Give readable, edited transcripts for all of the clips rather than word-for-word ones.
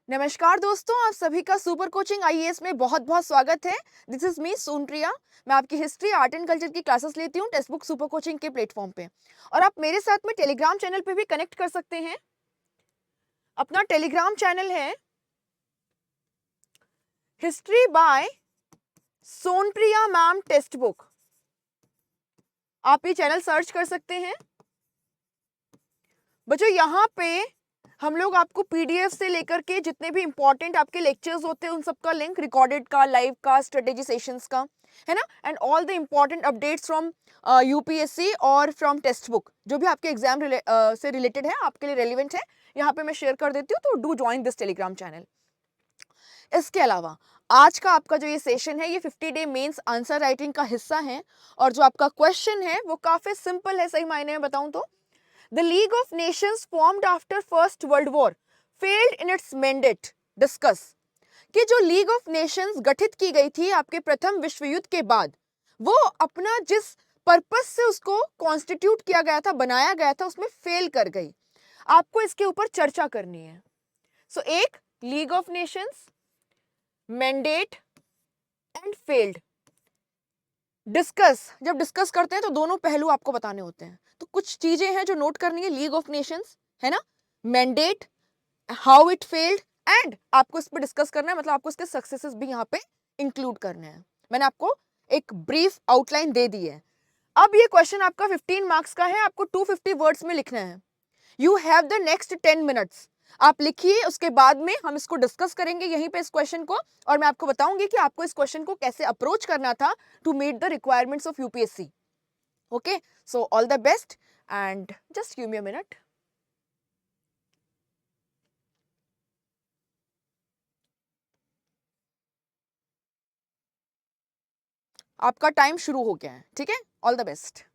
नमस्कार दोस्तों, आप सभी का सुपर कोचिंग आईएएस में बहुत बहुत स्वागत है। This is me Sonpriya. मैं आपकी हिस्ट्री, आर्ट एंड कल्चर की क्लासेस लेती हूँ टेक्स्ट बुक सुपर कोचिंग के प्लेटफॉर्म पे। और आप मेरे साथ में टेलीग्राम चैनल पे भी कनेक्ट कर सकते हैं। अपना टेलीग्राम चैनल है history by Sonpriya ma'am text book. आप ये चैनल सर्च कर सकते हैं। बच्चों, यहाँ पे हम लोग आपको पीडीएफ से लेकर के जितने भी इंपॉर्टेंट आपके लेक्चर्स होते हैं उन सबका लिंक, रिकॉर्डेड का, लाइव का, स्ट्रेटेजी सेशंस का, है ना, and all the important updates from UPSC और फ्रॉम टेक्स्ट बुक, जो भी आपके एग्जाम से रिलेटेड है, आपके लिए रेलिवेंट है, यहाँ पे मैं शेयर कर देती हूँ। तो do join this Telegram channel. इसके अलावा आज का आपका जो ये सेशन है, ये 50 डे मेंस आंसर राइटिंग का हिस्सा है। और जो आपका क्वेश्चन है वो काफी सिंपल है, सही मायने में बताऊं तो। The League of Nations formed after First World War failed in its mandate. Discuss कि जो लीग ऑफ नेशंस गठित की गई थी आपके प्रथम विश्व युद्ध के बाद, वो अपना जिस पर्पस से उसको कॉन्स्टिट्यूट किया गया था, बनाया गया था, उसमें फेल कर गई। आपको इसके ऊपर चर्चा करनी है। सो एक league of Nations, mandate and failed. Discuss, जब डिस्कस करते हैं तो दोनों पहलू आपको बताने होते हैं। तो कुछ चीजें हैं जो नोट करनी है। लीग ऑफ नेशंस, है ना, mandate, how it failed, and आपको इस पे डिस्कस करना है, मतलब आपको इसके सक्सेसेस भी यहाँ पे इंक्लूड करने हैं। मैंने आपको एक ब्रीफ आउटलाइन दे दी है। अब ये क्वेश्चन आपका 15 मार्क्स का है, आपको 250 वर्ड्स में लिखना है। You have the next 10 minutes. आप लिखिए, उसके बाद में हम इसको डिस्कस करेंगे यहीं पे इस क्वेश्चन को, और मैं आपको बताऊंगी कि आपको इस क्वेश्चन को कैसे अप्रोच करना था to meet the requirements of UPSC. Okay, so all the best and just give me a minute. आपका टाइम शुरू हो गया है, ठीक है। All the best.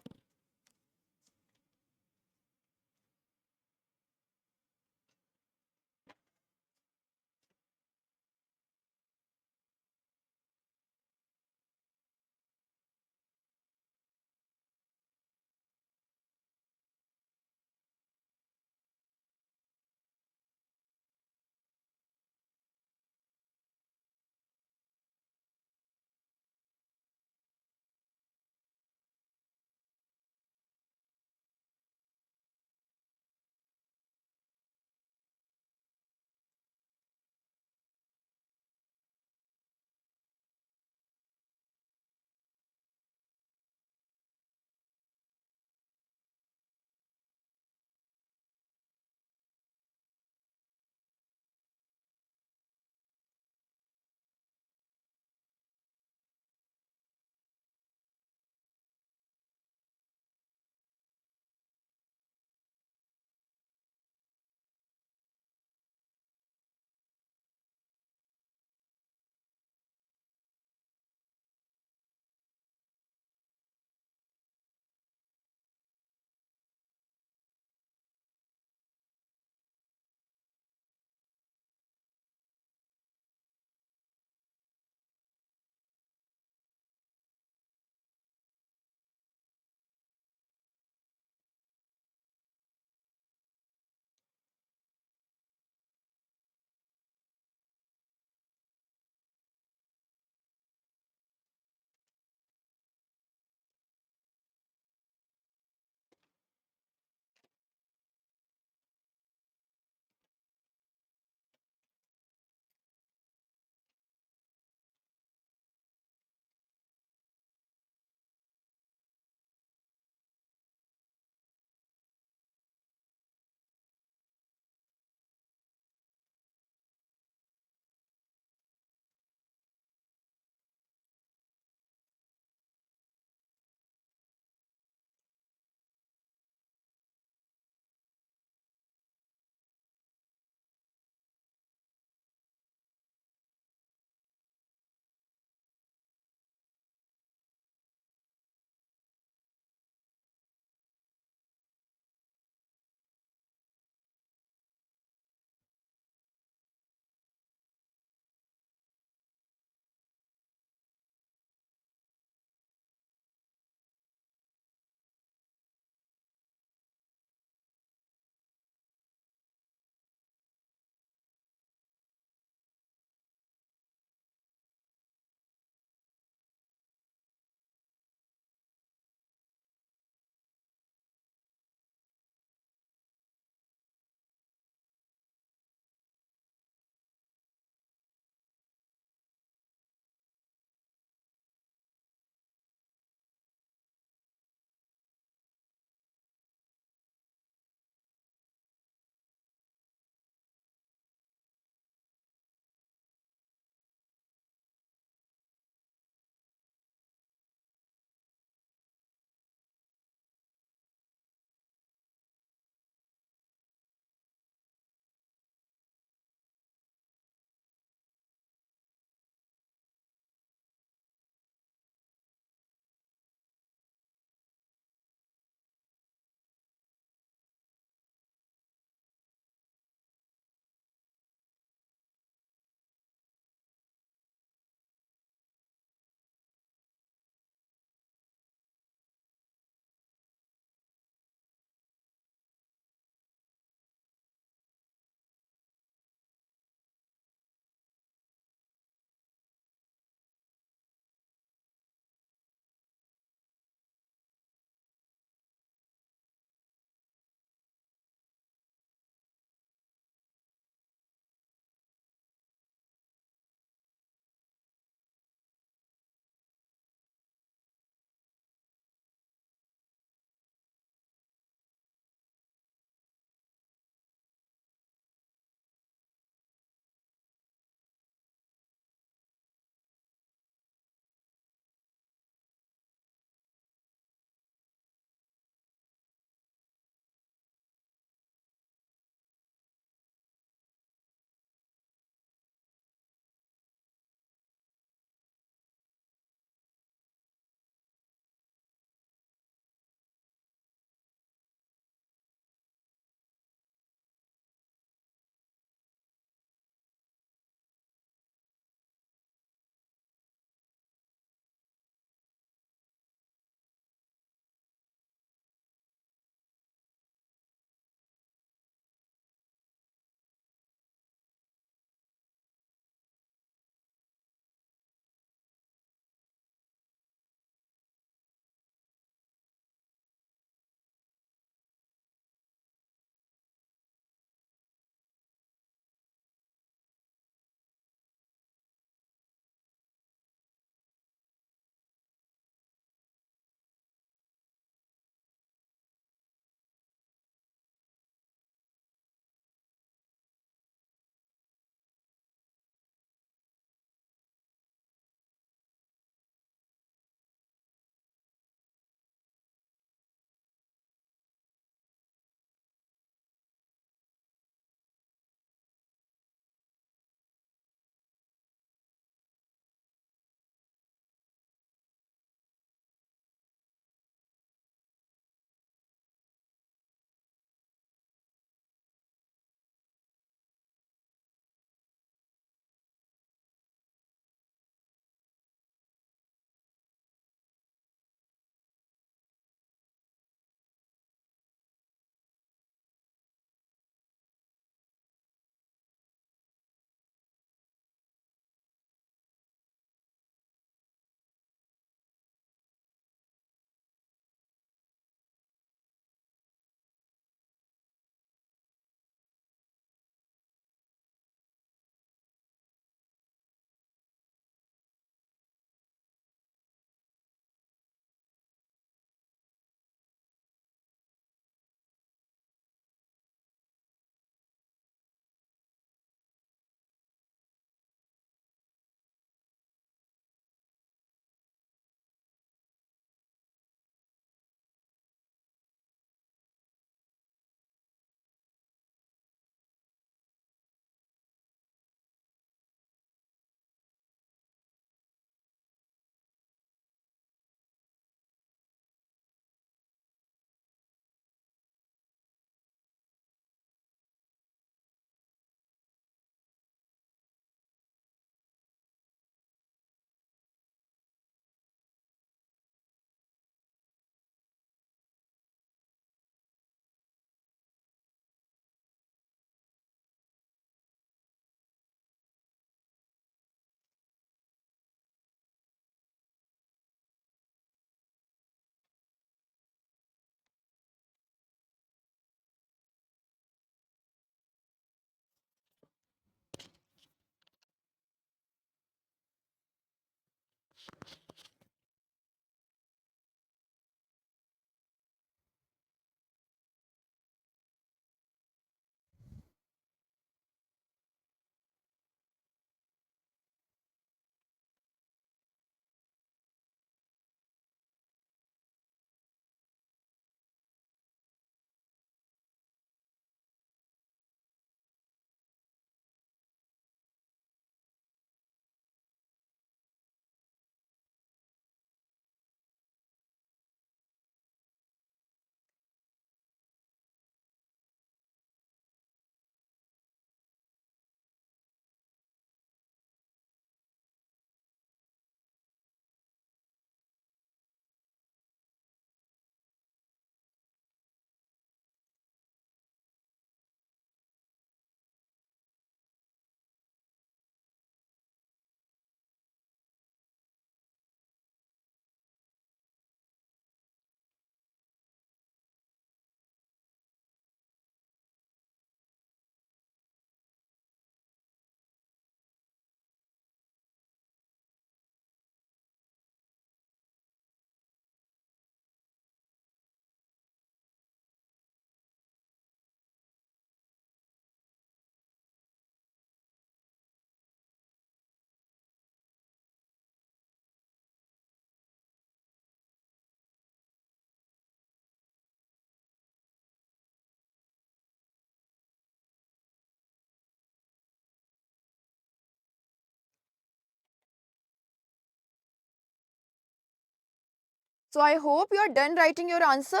So I hope you are done writing your answer.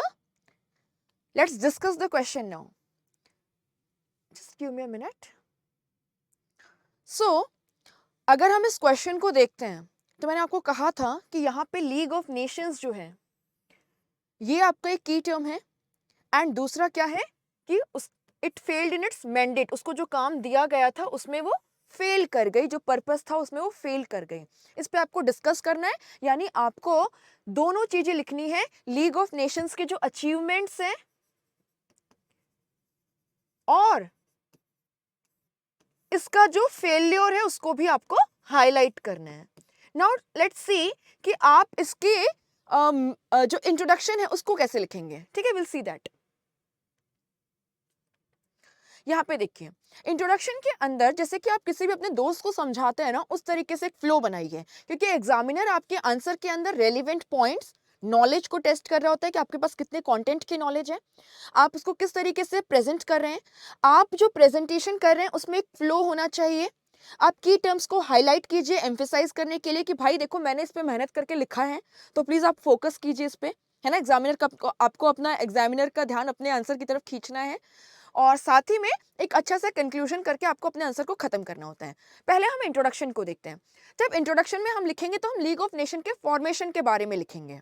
Let's discuss the question now. Just give me a minute. So अगर हम इस क्वेश्चन को देखते हैं तो मैंने आपको कहा था कि यहाँ पे लीग ऑफ नेशंस जो है ये आपका एक की टर्म है एंड दूसरा क्या है कि उस it failed in its mandate, उसको जो काम दिया गया था उसमें वो फेल कर गई, जो पर्पस था उसमें वो फेल कर गई। इस पे आपको डिस्कस करना है, यानी आपको दोनों चीजें लिखनी है, लीग ऑफ नेशंस के जो अचीवमेंट्स हैं और इसका जो फेलियर है उसको भी आपको हाईलाइट करना है। नाउ लेट्स सी कि आप इसके जो इंट्रोडक्शन है उसको कैसे लिखेंगे, ठीक है, विल सी दैट। यहाँ पे देखिए इंट्रोडक्शन के अंदर जैसे कि आप किसी भी अपने दोस्त को समझाते हैं ना, उस तरीके से एक फ्लो बनाइए, क्योंकि एग्जामिनर आपके आंसर के अंदर रेलिवेंट पॉइंट्स, नॉलेज को टेस्ट कर रहा होता है कि आपके पास कितने कंटेंट की नॉलेज है, आप उसको किस तरीके से प्रेजेंट कर रहे हैं, आप जो प्रेजेंटेशन कर रहे हैं उसमें एक फ्लो होना चाहिए। आप की टर्म्स को हाईलाइट कीजिए एम्फेसाइज करने के लिए कि भाई देखो मैंने इस पे मेहनत करके लिखा है, तो प्लीज आप फोकस कीजिए इस पे, है ना। एग्जामिनर का आपको अपना एग्जामिनर का ध्यान अपने आंसर की तरफ खींचना है और साथ ही में एक अच्छा सा कंक्लूजन करके आपको अपने आंसर को खत्म करना होता है। पहले हम इंट्रोडक्शन को देखते हैं। जब इंट्रोडक्शन में हम लिखेंगे तो हम लीग ऑफ नेशन के फॉर्मेशन के बारे में लिखेंगे,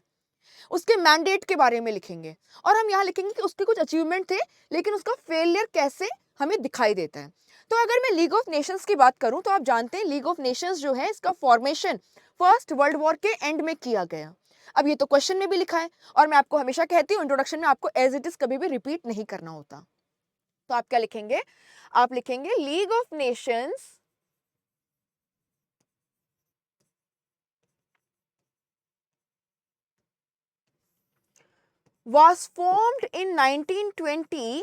उसके मैंडेट के बारे में लिखेंगे और हम यहाँ लिखेंगे कि उसके कुछ अचीवमेंट थे लेकिन उसका फेलियर कैसे हमें दिखाई देता है। तो अगर मैं लीग ऑफ नेशंस की बात करूं तो आप जानते हैं लीग ऑफ नेशंस जो है इसका फॉर्मेशन फर्स्ट वर्ल्ड वॉर के एंड में किया गया। अब ये तो क्वेश्चन में भी लिखा है और मैं आपको हमेशा कहती हूँ इंट्रोडक्शन में आपको एज इट इज कभी भी रिपीट नहीं करना होता। तो आप क्या लिखेंगे, आप लिखेंगे league of Nations was formed in 1920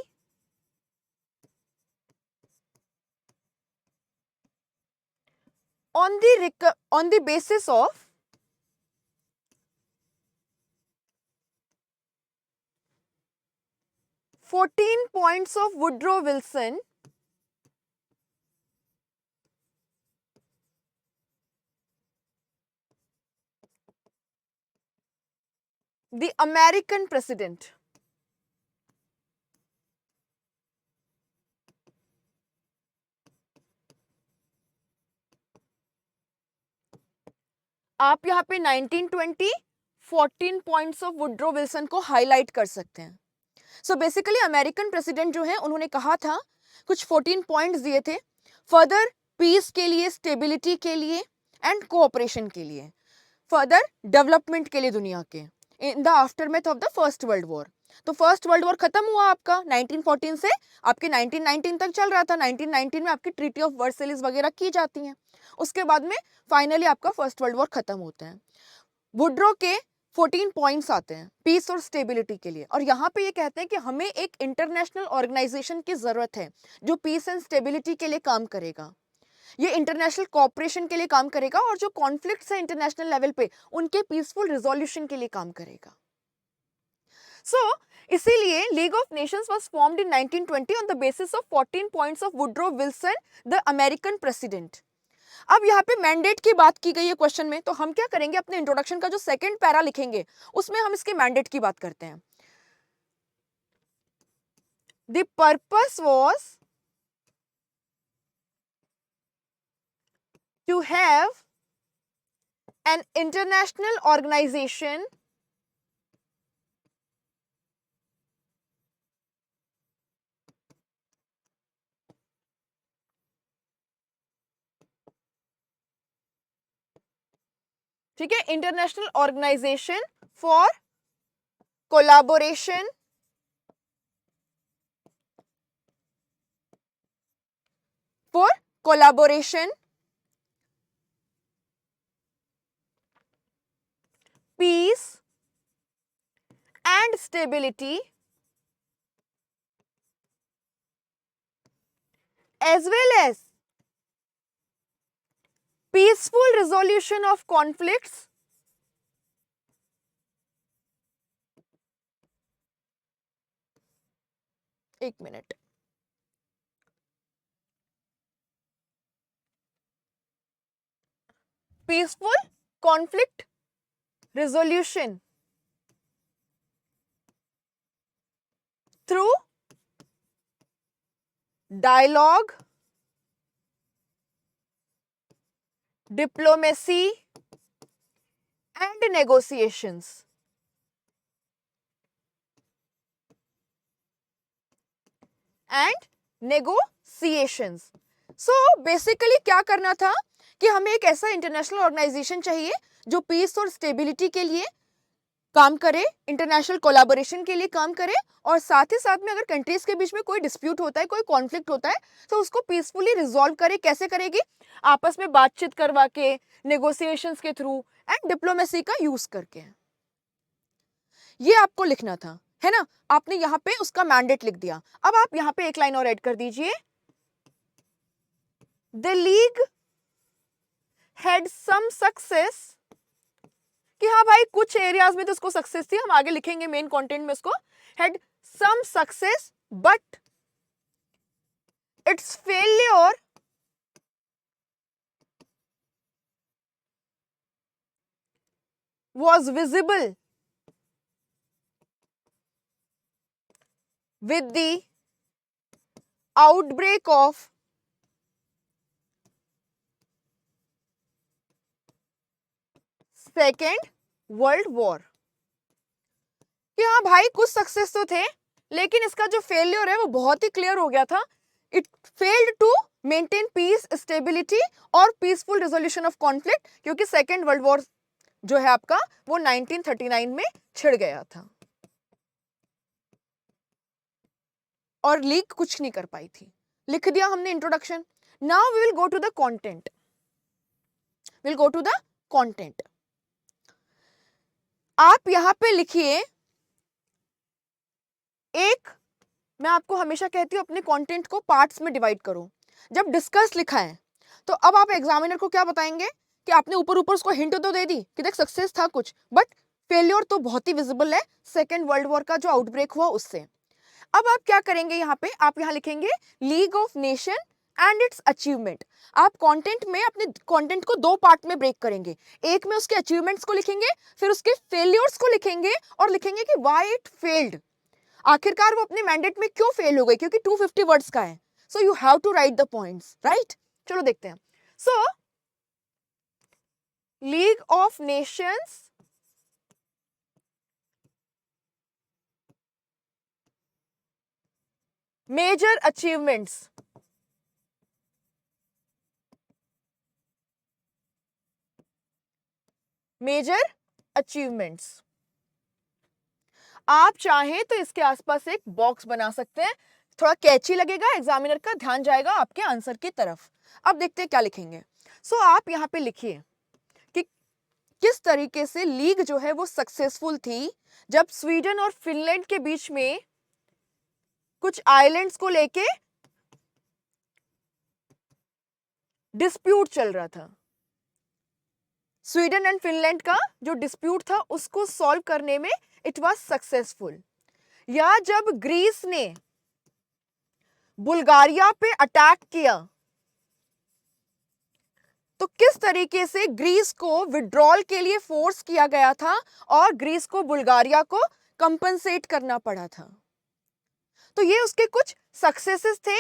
on the basis of "14 points of Woodrow Wilson, the American president." आप यहाँ पे 1920 14 पॉइंट्स ऑफ वुड्रो विल्सन को हाईलाइट कर सकते हैं। सो बेसिकली अमेरिकन प्रेसिडेंट जो है उन्होंने कहा था, कुछ 14 पॉइंट्स दिए थे फर्दर पीस के लिए, स्टेबिलिटी के लिए एंड कोऑपरेशन के लिए, फर्दर डेवलपमेंट के लिए दुनिया के, in the aftermath of the first world war. तो फर्स्ट वर्ल्ड वॉर खत्म हुआ आपका 1914 से आपके 1919 तक चल रहा था। 1919 में आपकी ट्रीटी ऑफ वर्सेलिस वगैरह की जाती हैं, उसके बाद में फाइनली आपका फर्स्ट वर्ल्ड वॉर खत्म होता है। वुड्रो के 14 पॉइंट्स आते हैं पीस और स्टेबिलिटी के लिए, और यहाँ पे ये कहते हैं कि हमें एक इंटरनेशनल ऑर्गेनाइजेशन की जरूरत है जो पीस एंड स्टेबिलिटी के लिए काम करेगा, ये इंटरनेशनल कोऑपरेशन के लिए काम करेगा और जो कॉन्फ्लिक्ट्स है इंटरनेशनल लेवल पे उनके पीसफुल रिजोल्यूशन के लिए काम करेगा। सो इसीलिए league of Nations was formed in 1920 on the basis of 14 points of Woodrow Wilson the American president. अब यहाँ पे मैंडेट की बात की गई है क्वेश्चन में, तो हम क्या करेंगे, अपने इंट्रोडक्शन का जो सेकंड पैरा लिखेंगे उसमें हम इसके मैंडेट की बात करते हैं। The purpose was to have an international organisation ठीक है, international organisation for collaboration for collaboration, peace and stability as well as peaceful resolution of conflicts एक मिनट, peaceful conflict resolution through dialogue, diplomacy and negotiations. So basically क्या करना था कि हमें एक ऐसा इंटरनेशनल ऑर्गेनाइजेशन चाहिए जो पीस और स्टेबिलिटी के लिए काम करे, इंटरनेशनल कोलैबोरेशन के लिए काम करे, और साथ ही साथ में अगर कंट्रीज के बीच में कोई डिस्प्यूट होता है, कोई कॉन्फ्लिक्ट होता है, तो उसको पीसफुली रिजॉल्व करे। कैसे करेगी? आपस में बातचीत करवा के, नेगोशिएशंस के थ्रू एंड डिप्लोमेसी का यूज करके। ये आपको लिखना था, है ना? आपने यहाँ पे उसका मैंडेट लिख दिया। अब आप यहाँ पे एक लाइन और ऐड कर दीजिए, the league had some success, कि हाँ भाई कुछ एरियाज में तो उसको सक्सेस थी, हम आगे लिखेंगे मेन कंटेंट में उसको, had some success but its failure was visible with the outbreak of second world war. कि हाँ भाई कुछ सक्सेस तो थे, लेकिन इसका जो फेलियर है वो बहुत ही क्लियर हो गया था। It failed to maintain peace, stability और पीसफुल रेजोल्यूशन ऑफ कॉन्फ्लिक्ट, क्योंकि सेकेंड वर्ल्ड वॉर जो है आपका वो 1939 में छिड़ गया था और लीग कुछ नहीं कर पाई थी। लिख दिया हमने introduction. Now we will go to the content. Will go to the content. आप यहां पे लिखिए, एक, मैं आपको हमेशा कहती हूं अपने कंटेंट को पार्ट्स में डिवाइड करो। जब डिस्कस लिखा है तो अब आप एग्जामिनर को क्या बताएंगे कि आपने ऊपर ऊपर उसको हिंट तो दे दी कि देख सक्सेस था कुछ, बट फेलियर तो बहुत ही विजिबल है सेकेंड वर्ल्ड वॉर का जो आउटब्रेक हुआ उससे। अब आप क्या करेंगे यहाँ पे, आप यहाँ लिखेंगे league of nation and it's achievement. आप कंटेंट में अपने कंटेंट को दो पार्ट में ब्रेक करेंगे, एक में उसके अचीवमेंट्स को लिखेंगे, फिर उसके फेलियर्स को लिखेंगे और लिखेंगे कि व्हाई इट फेल्ड, आखिरकार वो अपने मैंडेट में क्यों फेल हो गई, क्योंकि 250 वर्ड्स का है। So you have to write the points, right? चलो देखते हैं। So league of nations major achievements. Major achievements. आप चाहें तो इसके आसपास एक बॉक्स बना सकते हैं, थोड़ा कैची लगेगा, एग्जामिनर का ध्यान जाएगा आपके आंसर की तरफ। अब देखते हैं क्या लिखेंगे। सो आप यहां पे लिखिए कि किस तरीके से लीग जो है वो सक्सेसफुल थी जब स्वीडन और फिनलैंड के बीच में कुछ आइलैंड्स को लेके डिस्प्यूट चल रहा था। स्वीडन एंड फिनलैंड का जो डिस्प्यूट था उसको सॉल्व करने में इट वाज सक्सेसफुल। या जब ग्रीस ने बुल्गारिया पे अटैक किया तो किस तरीके से ग्रीस को विड्रॉल के लिए फोर्स किया गया था और ग्रीस को बुल्गारिया को कंपनसेट करना पड़ा था। तो ये उसके कुछ सक्सेसेस थे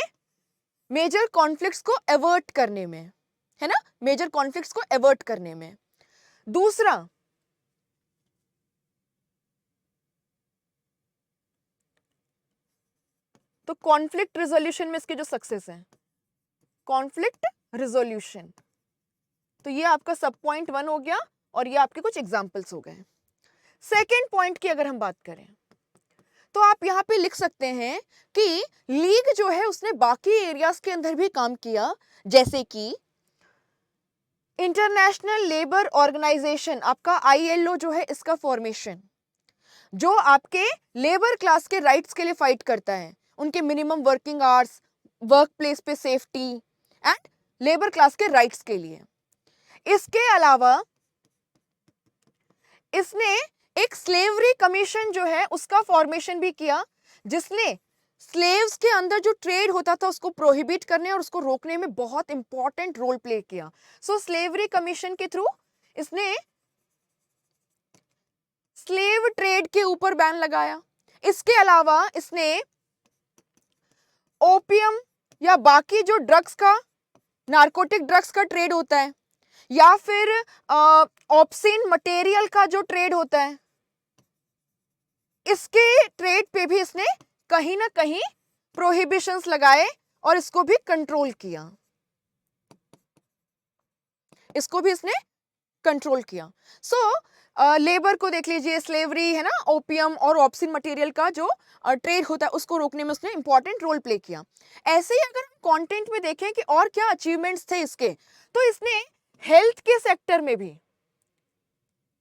मेजर कॉन्फ्लिक्ट्स को एवर्ट करने में, है ना? मेजर कॉन्फ्लिक्ट्स को एवर्ट करने में। दूसरा, तो कॉन्फ्लिक्ट रिजोल्यूशन में इसके जो सक्सेस हैं, कॉन्फ्लिक्ट रिजोल्यूशन, तो ये आपका सब पॉइंट 1 हो गया और ये आपके कुछ एग्जांपल्स हो गए। सेकेंड पॉइंट की अगर हम बात करें तो आप यहां पे लिख सकते हैं कि लीग जो है उसने बाकी एरियाज के अंदर भी काम किया, जैसे कि इंटरनेशनल लेबर ऑर्गेनाइजेशन, आपका आईएलओ जो है इसका फॉर्मेशन, जो आपके लेबर क्लास के राइट्स के लिए फाइट करता है, उनके minimum working hours, work place पे सेफ्टी एंड लेबर क्लास के राइट्स के लिए। इसके अलावा इसने एक स्लेवरी कमीशन जो है उसका फॉर्मेशन भी किया, जिसने स्लेव्स के अंदर जो ट्रेड होता था उसको प्रोहिबिट करने और उसको रोकने में बहुत इंपॉर्टेंट रोल प्ले किया। सो स्लेवरी कमीशन के थ्रू इसने स्लेव ट्रेड के ऊपर बैन लगाया। इसके अलावा इसने ओपियम या बाकी जो ड्रग्स का, नार्कोटिक ड्रग्स का ट्रेड होता है, या फिर ऑब्सीन मटेरियल का जो ट्रेड होता है, इसके ट्रेड पे भी इसने कहीं ना कहीं प्रोहिबिशंस लगाए और इसको भी कंट्रोल किया, इसको भी इसने कंट्रोल किया। लेबर को देख लीजिए, स्लेवरी है ना, ओपियम और ऑब्सीन मटेरियल का जो ट्रेड होता है उसको रोकने में उसने इंपॉर्टेंट रोल प्ले किया। ऐसे ही अगर हम कंटेंट में देखें कि और क्या अचीवमेंट्स थे इसके, तो इसने हेल्थ के सेक्टर में भी,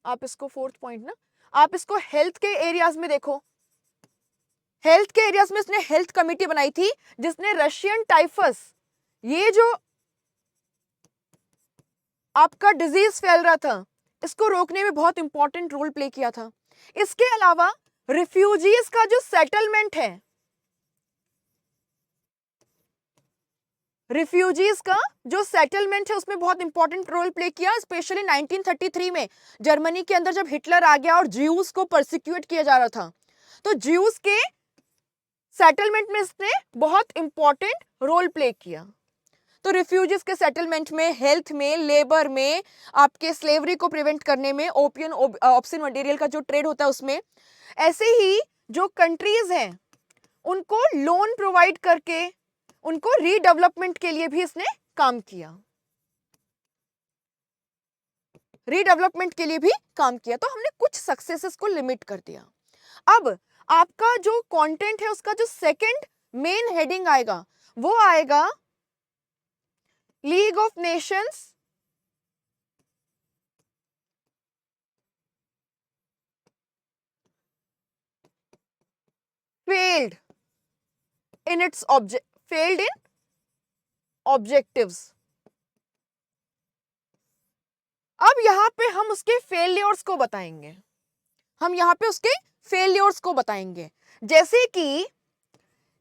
आप इसको फोर्थ पॉइंट ना, आप इसको हेल्थ के एरियाज में देखो, हेल्थ के एरियाज में इसने हेल्थ कमिटी बनाई थी जिसने रशियन टाइफस, ये जो आपका डिजीज फैल रहा था, इसको रोकने में बहुत इंपॉर्टेंट रोल प्ले किया था। इसके अलावा रिफ्यूजीज का जो सेटलमेंट है, रिफ्यूजीज का जो सेटलमेंट है उसमें बहुत इंपॉर्टेंट रोल प्ले किया। स्पेशली 1933 में जर्मनी के अंदर जब हिटलर आ गया और ज्यूज को परसिक्यूट किया जा रहा था, तो ज्यूज के सेटलमेंट में इसने बहुत इंपॉर्टेंट रोल प्ले किया। तो रिफ्यूजीज के सेटलमेंट में, हेल्थ में, लेबर में, आपके स्लेवरी को प्रिवेंट करने में, ओपियम ऑब्सीन मटेरियल का जो ट्रेड होता है उसमें, ऐसे ही जो कंट्रीज हैं उनको लोन प्रोवाइड करके उनको रीडेवलपमेंट के लिए भी इसने काम किया, रीडेवलपमेंट के लिए भी काम किया। तो हमने कुछ सक्सेसेस को लिमिट कर दिया। अब आपका जो कंटेंट है उसका जो सेकंड मेन हेडिंग आएगा वो आएगा league of Nations failed in its objectives। अब यहां पे हम उसके फेलियर्स को बताएंगे, हम यहां पे उसके फेलियर्स को बताएंगे, जैसे कि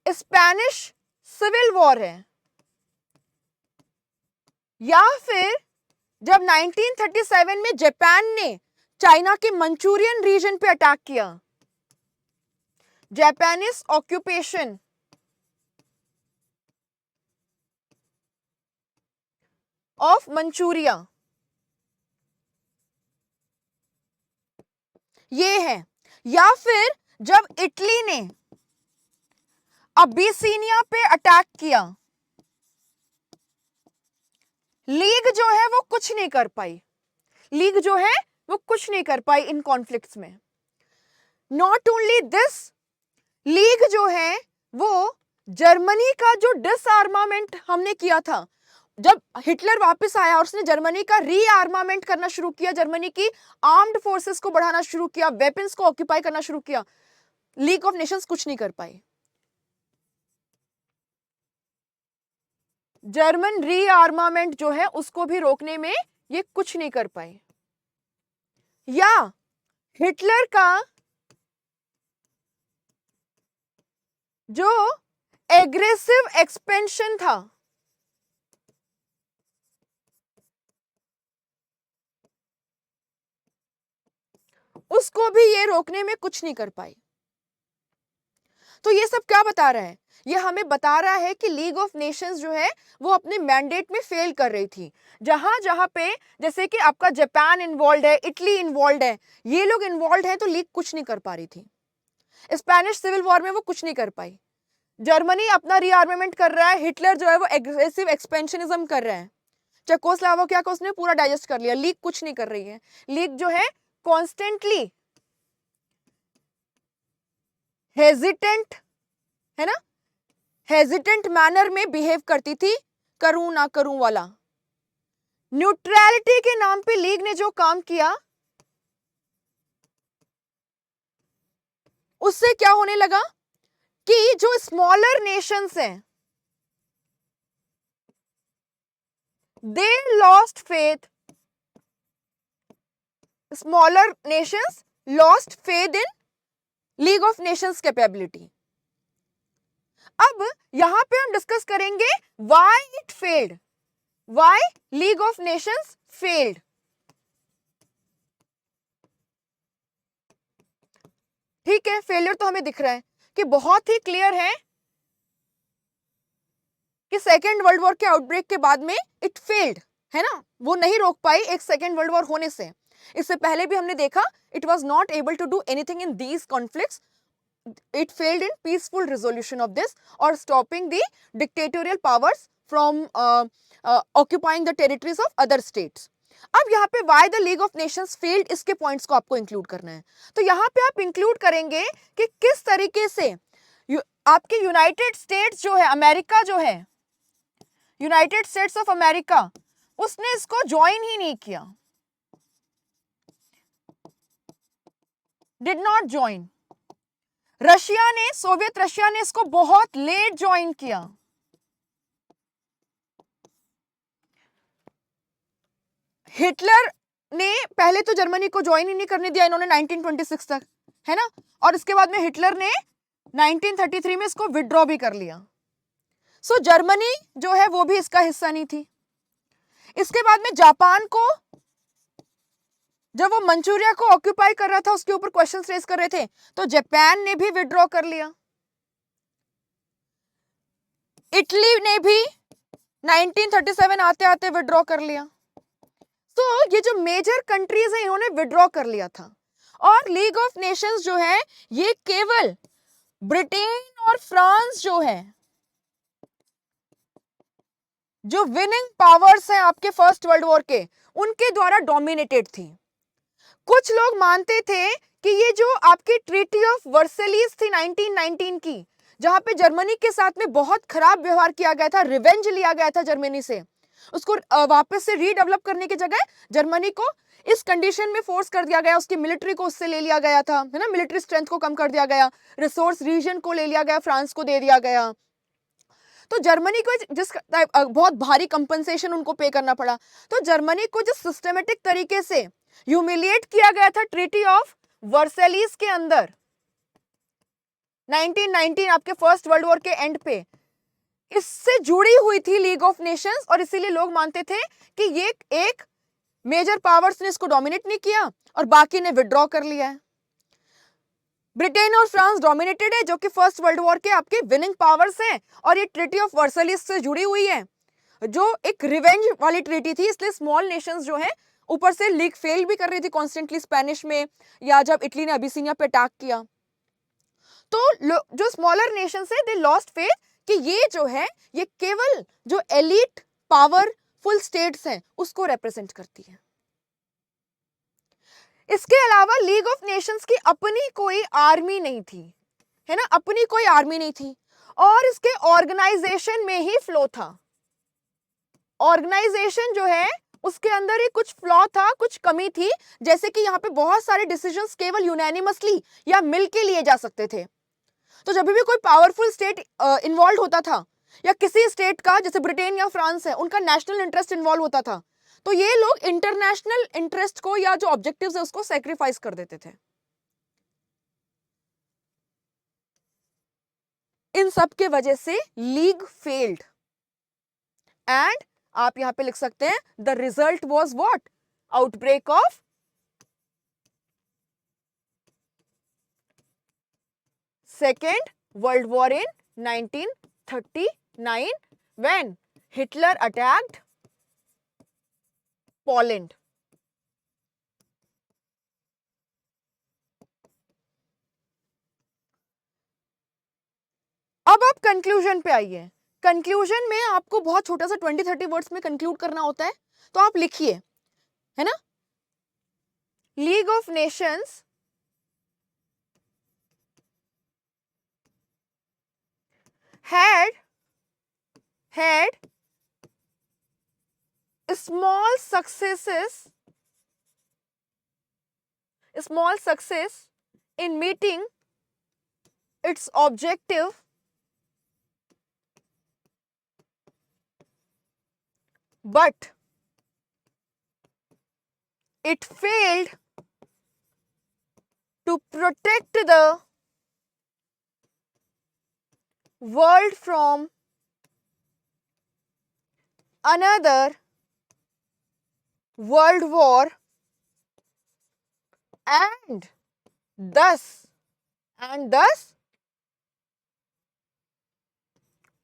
स्पेनिश सिविल वॉर है, या फिर जब 1937 में जापान ने चाइना के मंचूरियन रीजन पे अटैक किया, जापानीज ऑक्यूपेशन ऑफ मंचूरिया, ये है। या फिर जब इटली ने अबिसिनिया पे अटैक किया, लीग जो है वो कुछ नहीं कर पाई, लीग जो है वो कुछ नहीं कर पाई इन कॉन्फ्लिक्ट्स में। नॉट ओनली दिस, लीग जो है वो जर्मनी का जो डिसआर्मामेंट हमने किया था, जब हिटलर वापस आया और उसने जर्मनी का रीआर्मामेंट करना शुरू किया, जर्मनी की आर्म्ड फोर्सेस को बढ़ाना शुरू किया, वेपन्स को ऑक्यूपाई करना शुरू किया, लीग ऑफ नेशंस कुछ नहीं कर पाई। जर्मन रीआर्मामेंट जो है उसको भी रोकने में ये कुछ नहीं कर पाई। या हिटलर का जो एग्रेसिव एक्सपेंशन था, उसको भी ये रोकने में कुछ नहीं कर पाई। तो ये सब क्या बता रहा है? ये हमें बता रहा है कि लीग ऑफ नेशंस जो है वो अपने मैंडेट में फेल कर रही थी। जहां जहां पे जैसे कि आपका जापान इन्वॉल्व है, इटली इन्वॉल्व है, ये लोग इन्वॉल्व हैं, तो लीग कुछ नहीं कर पा रही थी। स्पेनिश सिविल वॉर में वो कुछ नहीं कर पाई। जर्मनी अपना रीआर्मामेंट कर रहा है, हिटलर जो है वो एग्रेसिव एक्सपेंशनिज्म कर रहा है, चेकोस्लोवाकिया को उसने पूरा डाइजेस्ट कर लिया, लीग कुछ नहीं कर रही है। लीग जो है कॉन्स्टेंटली हेजिटेंट है ना, हेजिटेंट मैनर में बिहेव करती थी, करूं ना करूं वाला। न्यूट्रलिटी के नाम पे लीग ने जो काम किया उससे क्या होने लगा कि जो स्मॉलर नेशंस हैं they lost faith, smaller Nations lost faith in league of Nations capability. अब यहां पे हम डिस्कस करेंगे why it failed, why league of Nations failed. ठीक है, फेलियर तो हमें दिख रहा है कि बहुत ही क्लियर है कि सेकेंड वर्ल्ड वॉर के आउटब्रेक के बाद में इट फेल्ड, है ना, वो नहीं रोक पाई एक सेकेंड वर्ल्ड वॉर होने से। इससे पहले भी हमने देखा it was not able to do anything in these conflicts, it failed in peaceful resolution of this or stopping the dictatorial powers from occupying the territories of other states. अब यहाँ पे why the League of Nations failed इसके points को आपको include करना है। तो यहाँ पे आप इंक्लूड करेंगे कि किस तरीके से आपके यूनाइटेड स्टेट्स जो है, अमेरिका जो है, यूनाइटेड स्टेट्स ऑफ अमेरिका, उसने इसको ज्वाइन ही नहीं किया, डिड नॉट ज्वाइन। रशिया ने, सोवियत रशिया ने इसको बहुत लेट ज्वाइन किया। हिटलर ने पहले तो जर्मनी को ज्वाइन ही नहीं करने दिया इन्होंने 1926 तक, है ना, और इसके बाद में हिटलर ने 1933 में इसको विड्रॉ भी कर लिया। सो जर्मनी जो है वो भी इसका हिस्सा नहीं थी। इसके बाद में जापान को, जब वो मंचूरिया को ऑक्यूपाई कर रहा था, उसके ऊपर क्वेश्चंस रेज कर रहे थे, तो जापान ने भी विड्रॉ कर लिया। इटली ने भी 1937 आते आते विड्रॉ कर लिया। तो ये जो मेजर कंट्रीज है इन्होंने विड्रॉ कर लिया था। और लीग ऑफ नेशंस जो है ये केवल ब्रिटेन और फ्रांस जो है, जो विनिंग पावर्स हैं आपके फर्स्ट वर्ल्ड वॉर के, उनके द्वारा डोमिनेटेड थी। कुछ लोग मानते थे कि ये जो आपकी ट्रीटी ऑफ वर्सेलिस थी 1919 की, जहां पे जर्मनी के साथ में बहुत खराब व्यवहार किया गया था, रिवेंज लिया गया था जर्मनी से, उसको वापस से रीडेवलप करने की जगह जर्मनी को इस कंडीशन में फोर्स कर दिया गया, उसकी मिलिट्री को उससे ले लिया गया था, है ना, मिलिट्री स्ट्रेंथ को कम कर दिया गया, रिसोर्स रीजन को ले लिया गया, फ्रांस को दे दिया गया। तो जर्मनी को जिस बहुत भारी कंपनसेशन उनको पे करना पड़ा। तो जर्मनी को जिस सिस्टमेटिक तरीके से ह्यूमिलिएट किया गया था ट्रीटी ऑफ वर्सेलिस के अंदर 1919 आपके फर्स्ट वर्ल्ड वॉर के एंड पे, इससे जुड़ी हुई थी लीग ऑफ नेशंस, और इसीलिए लोग मानते थे कि ये एक मेजर पावर्स ने इसको डोमिनेट नहीं किया और बाकी ने विड्रॉ कर लिया है। ब्रिटेन और फ्रांस डोमिनेटेड है, जो कि फर्स्ट वर्ल्ड वॉर के आपके विनिंग पावर्स हैं, और ये ट्रीटी ऑफ वर्सेलिस से जुड़ी हुई है, जो एक रिवेंज वाली ट्रीटी थी। इसलिए स्मॉल नेशंस जो है, ऊपर से लीग फेल भी कर रही थी कॉन्स्टेंटली स्पेनिश में, या जब इटली ने अबिसिनिया पे अटैक किया, तो जो स्मॉलर नेशंस है दे लॉस्ट फेथ कि ये जो है ये केवल जो एलीट पावरफुल स्टेट्स हैं उसको रिप्रेजेंट करती है। इसके अलावा लीग ऑफ नेशंस की अपनी कोई आर्मी नहीं थी, है ना, अपनी कोई आर्मी नहीं थी, और इसके ऑर्गेनाइजेशन में ही फ्लो था। ऑर्गेनाइजेशन जो है उसके अंदर ही कुछ फ्लॉ था, कुछ कमी थी, जैसे कि यहाँ पे बहुत सारे डिसीजंस केवल यूनैनिमसली या मिल के लिए जा सकते थे। तो जब भी कोई पावरफुल स्टेट इन्वॉल्व होता था, या किसी स्टेट का जैसे ब्रिटेन या फ्रांस है उनका नेशनल इंटरेस्ट इन्वॉल्व होता था, तो ये लोग इंटरनेशनल इंटरेस्ट को या जो ऑब्जेक्टिव्स है उसको सैक्रिफाइस कर देते थे। इन सब के वजह से लीग फेल्ड, एंड आप यहां पे लिख सकते हैं the result was what, outbreak of second world war in 1939 when Hitler attacked Poland. अब आप कंक्लूजन पे आइए। कंक्लूजन में आपको बहुत छोटा सा 20-30 वर्ड्स में कंक्लूड करना होता है, तो आप लिखिए, है ना, league of Nations had small success in meeting its objective, but it failed to protect the world from another world war, and thus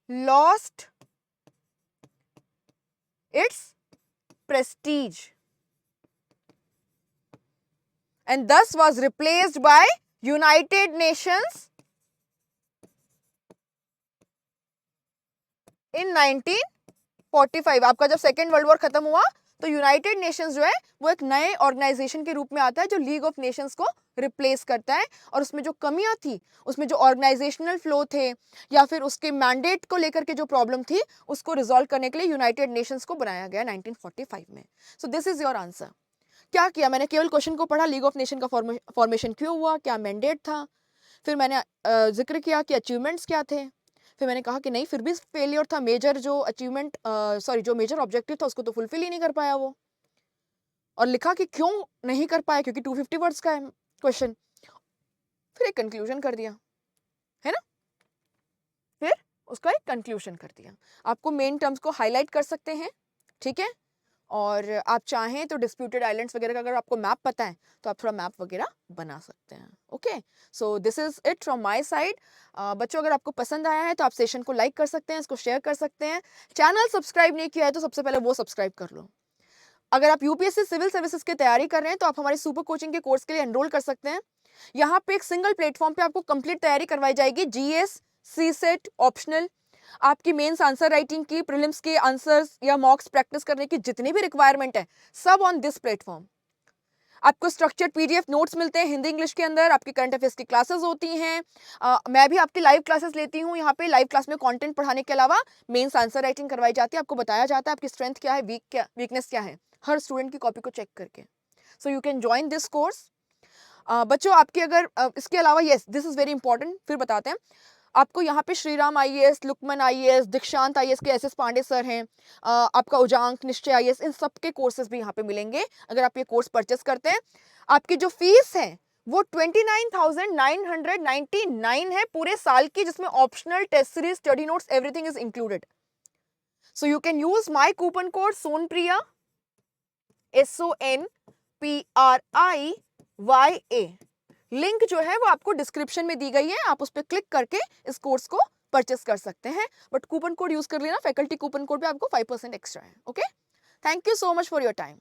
lost its prestige and thus was replaced by United Nations in 1945। आपका जब second world war खत्म हुआ तो United Nations जो है वो एक नए ऑर्गेनाइजेशन के रूप में आता है जो लीग ऑफ नेशंस को रिप्लेस करता है, और उसमें जो कमियां थी, उसमें जो ऑर्गेनाइजेशनल फ्लो थे या फिर उसके मैंडेट को लेकर के जो प्रॉब्लम थी उसको रिजॉल्व करने के लिए यूनाइटेड नेशंस को बनाया गया 1945 में। So this is your answer. क्या किया मैंने, केवल क्वेश्चन को पढ़ा, लीग ऑफ नेशन का फॉर्मेशन क्यों हुआ, क्या मैंडेट था, फिर मैंने जिक्र किया कि अचीवमेंट्स क्या थे, फिर मैंने कहा कि नहीं फिर भी फेलियर था, मेजर जो अचीवमेंट जो मेजर ऑब्जेक्टिव था उसको तो फुलफिल ही नहीं कर पाया वो, और लिखा कि क्यों नहीं कर पाया, क्योंकि 250 वर्ड्स का है क्वेश्चन, फिर एक कंक्लूजन कर दिया, है ना, फिर उसका एक कंक्लूजन कर दिया। आपको मेन टर्म्स को हाईलाइट कर सकते हैं, ठीक है, और आप चाहें तो डिस्प्यूटेड आइलैंड्स वगैरह का अगर आपको मैप पता है तो आप थोड़ा मैप वगैरह बना सकते हैं। Okay, so this is it from my side. बच्चों अगर आपको पसंद आया है तो आप सेशन को लाइक कर सकते हैं, इसको शेयर कर सकते हैं, चैनल सब्सक्राइब नहीं किया है तो सबसे पहले वो सब्सक्राइब कर लो। अगर आप यूपीएससी सिविल सर्विसेज की तैयारी कर रहे हैं तो आप हमारे सुपर कोचिंग के कोर्स के लिए एनरोल कर सकते हैं। यहाँ पे एक सिंगल प्लेटफॉर्म पे आपको कंप्लीट तैयारी करवाई जाएगी, जीएस, सीसेट, ऑप्शनल, आपकी मेंस आंसर राइटिंग की, प्रीलिम्स के आंसर्स या मॉक्स प्रैक्टिस करने की जितनी भी रिक्वायरमेंट है सब ऑन दिस प्लेटफॉर्म। आपको स्ट्रक्चर्ड पीडीएफ नोट्स मिलते हैं हिंदी इंग्लिश के अंदर, आपकी करंट अफेयर्स की क्लासेस होती हैं, मैं भी आपकी लाइव क्लासेस लेती हूँ। यहाँ पे लाइव क्लास में कंटेंट पढ़ाने के अलावा मेंस आंसर राइटिंग करवाई जाती है, आपको बताया जाता है आपकी स्ट्रेंथ क्या है, वीकनेस क्या है, हर स्टूडेंट की कॉपी को चेक करके। सो you can join this course. बच्चों आपकी अगर इसके अलावा, yes this is very important, फिर बताते हैं आपको यहाँ पे श्रीराम आईएएस, लुकमन आईएएस, दीक्षांत आईएएस के एसएस पांडे सर हैं, आपका उजांक, निश्चय आईएएस, इन सब के कोर्सेज भी यहाँ पे मिलेंगे अगर आप ये कोर्स परचेस करते हैं। आपकी जो फीस है वो 29,999 है पूरे साल की, जिसमें optional, test series, study notes, everything is included. So you can use my coupon code Sonpriya, SONPRIYA। Link जो है वो आपको डिस्क्रिप्शन में दी गई है, आप उस पर क्लिक करके इस कोर्स को परचेस कर सकते हैं, बट कूपन कोड यूज कर लेना, फैकल्टी कूपन कोड पे आपको 5% एक्स्ट्रा है। Okay, thank you so much for your time.